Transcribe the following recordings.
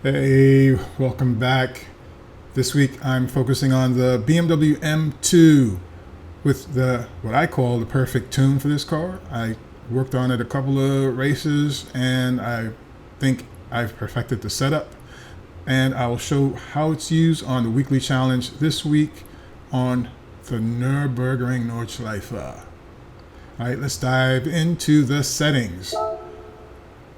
Hey, welcome back. This week I'm focusing on the BMW M2 with what I call the perfect tune for this car. I worked on it a couple of races and I think I've perfected the setup, and I will show how it's used on the weekly challenge this week on the Nurburgring Nordschleife. All right, let's dive into the settings.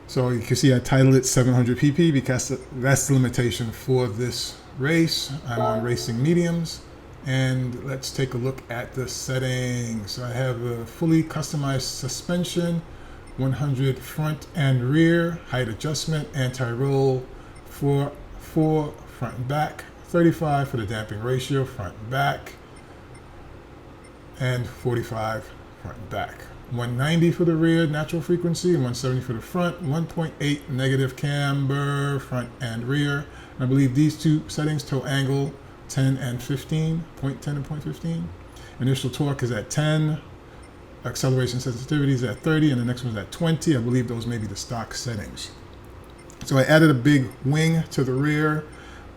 So you can see I titled it 700 pp because that's the limitation for this race. I'm on racing mediums, and let's take a look at the settings. So I have a fully customized suspension, 100 front and rear, height adjustment, anti-roll, 4 front and back, 35 for the damping ratio, front and back, and 45 front and back. 190 for the rear natural frequency, 170 for the front, 1.8 negative camber front and rear. And I believe these two settings, toe angle 10 and 15, 0.10 and 0.15. Initial torque is at 10, acceleration sensitivity is at 30, and the next one's at 20. I believe those may be the stock settings. So I added a big wing to the rear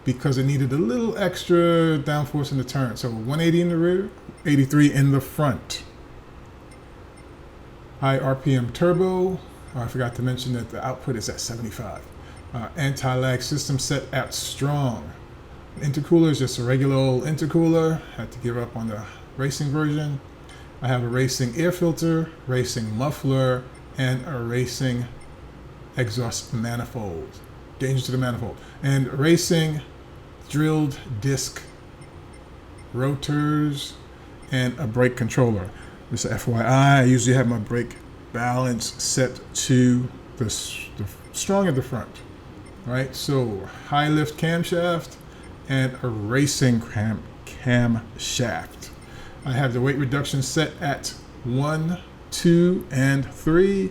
because it needed a little extra downforce in the turn. So 180 in the rear, 83 in the front. High RPM turbo. I forgot to mention that the output is at 75. Anti-lag system set at strong. Intercooler is just a regular old intercooler. Had to give up on the racing version. I have a racing air filter, racing muffler, and a racing exhaust manifold. Danger to the manifold. And racing drilled disc rotors and a brake controller. Just FYI, I usually have my brake balance set to the strong at the front. All right, so high lift camshaft and a racing camshaft. I have the weight reduction set at 1, 2, and 3.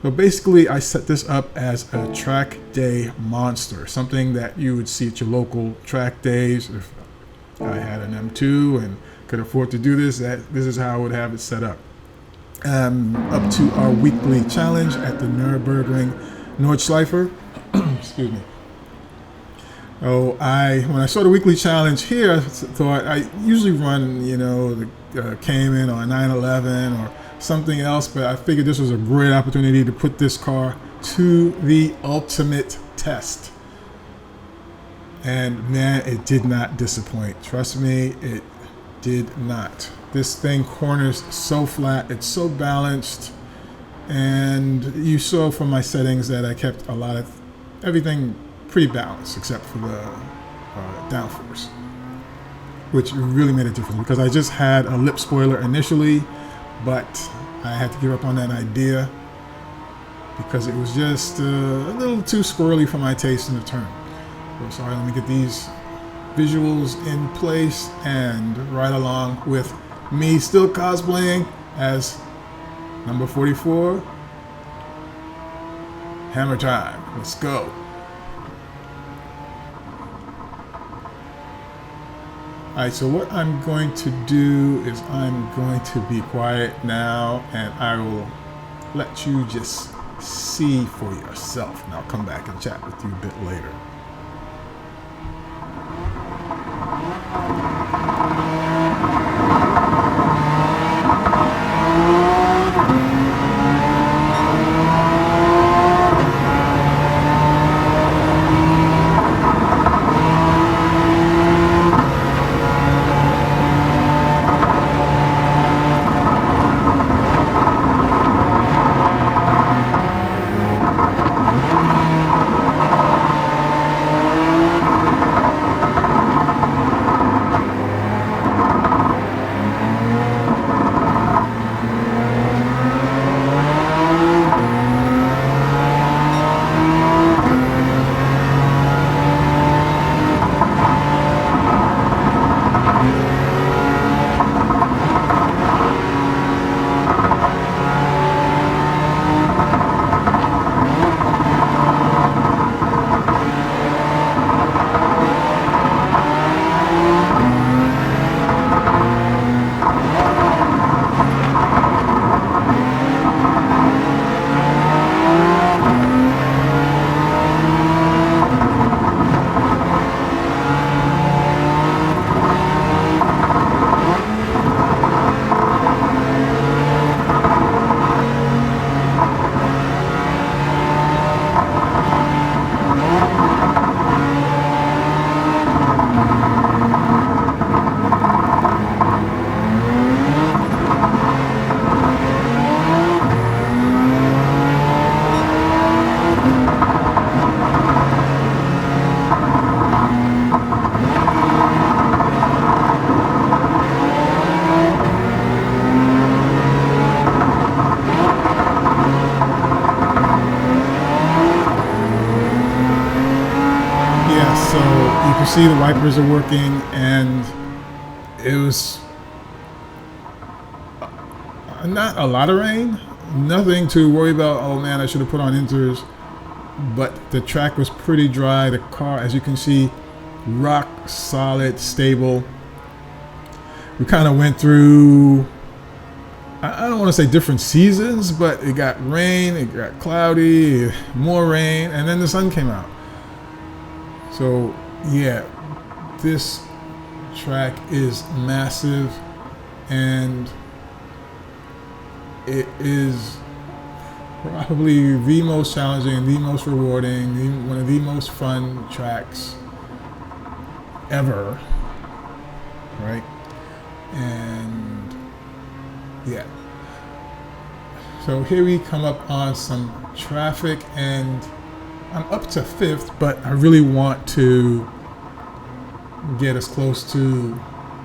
So basically, I set this up as a track day monster, something that you would see at your local track days. If I had an M2 and could afford to do this, this is how I would have it set up. Up to our weekly challenge at the Nurburgring Nordschleife. Excuse me. Oh, when I saw the weekly challenge here, I thought I usually run, the Cayman or a 911 or something else, but I figured this was a great opportunity to put this car to the ultimate test. And man, it did not disappoint. Trust me, it did not. This thing corners so flat, it's so balanced, and you saw from my settings that I kept everything pretty balanced except for the downforce, which really made a difference because I just had a lip spoiler initially, but I had to give up on that idea because it was just a little too squirrely for my taste in the turn. So sorry, let me get these visuals in place and right along with me still cosplaying as number 44. Hammer time. Let's go. Alright, so what I'm going to do is I'm going to be quiet now and I will let you just see for yourself, and I'll come back and chat with you a bit later. So you can see the wipers are working, and it was not a lot of rain. Nothing to worry about. Oh man, I should have put on inters. But the track was pretty dry. The car, as you can see, rock solid, stable. We kind of went through, I don't want to say different seasons, but it got rain, it got cloudy, more rain, and then the sun came out. So yeah, this track is massive, and it is probably the most challenging, the most rewarding, one of the most fun tracks ever, right? And yeah, so here we come up on some traffic, and I'm up to 5th, but I really want to get as close to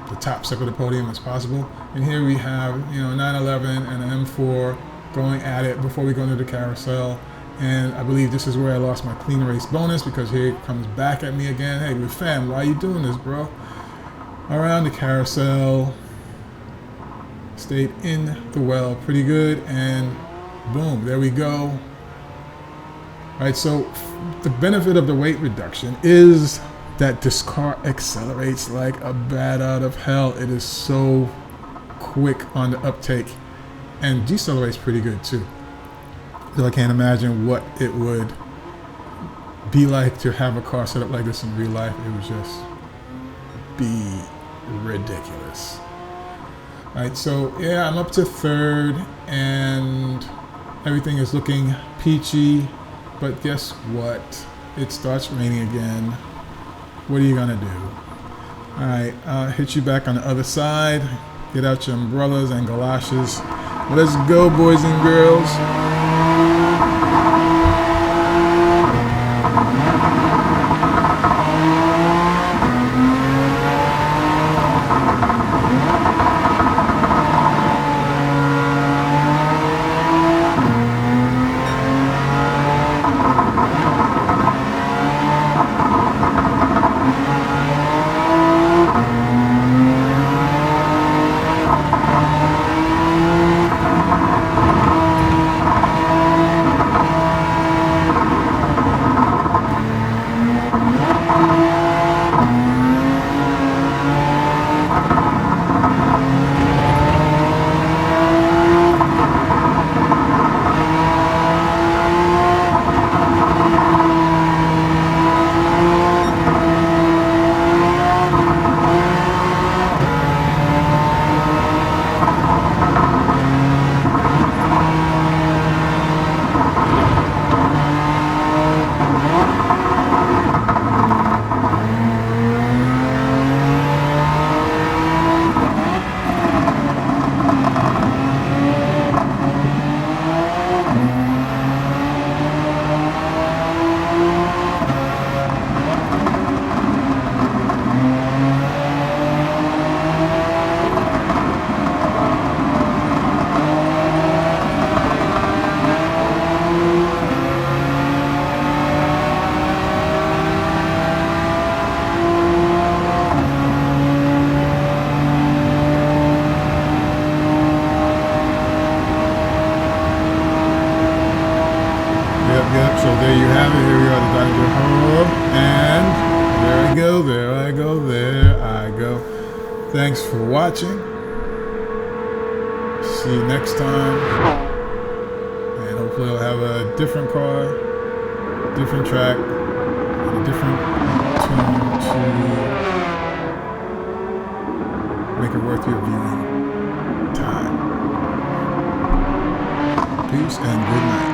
the top step of the podium as possible. And here we have, 911 and an M4 going at it before we go into the carousel. And I believe this is where I lost my clean race bonus, because here it comes back at me again. Hey, fam, why are you doing this, bro? Around the carousel, stayed in the well pretty good, and boom, there we go. All right, so the benefit of the weight reduction is that this car accelerates like a bat out of hell. It is so quick on the uptake, and decelerates pretty good too. So I can't imagine what it would be like to have a car set up like this in real life. It would just be ridiculous. All right, so yeah, I'm up to 3rd, and everything is looking peachy. But guess what? It starts raining again. What are you gonna do? All right, I'll hit you back on the other side. Get out your umbrellas and galoshes. Let's go, boys and girls. Yep, so there you have it. Here we are, the Dr. Hub. And there I go, there I go, there I go. Thanks for watching. See you next time. And hopefully I'll have a different car, different track, and a different tune to make it worth your viewing time. Peace and good night.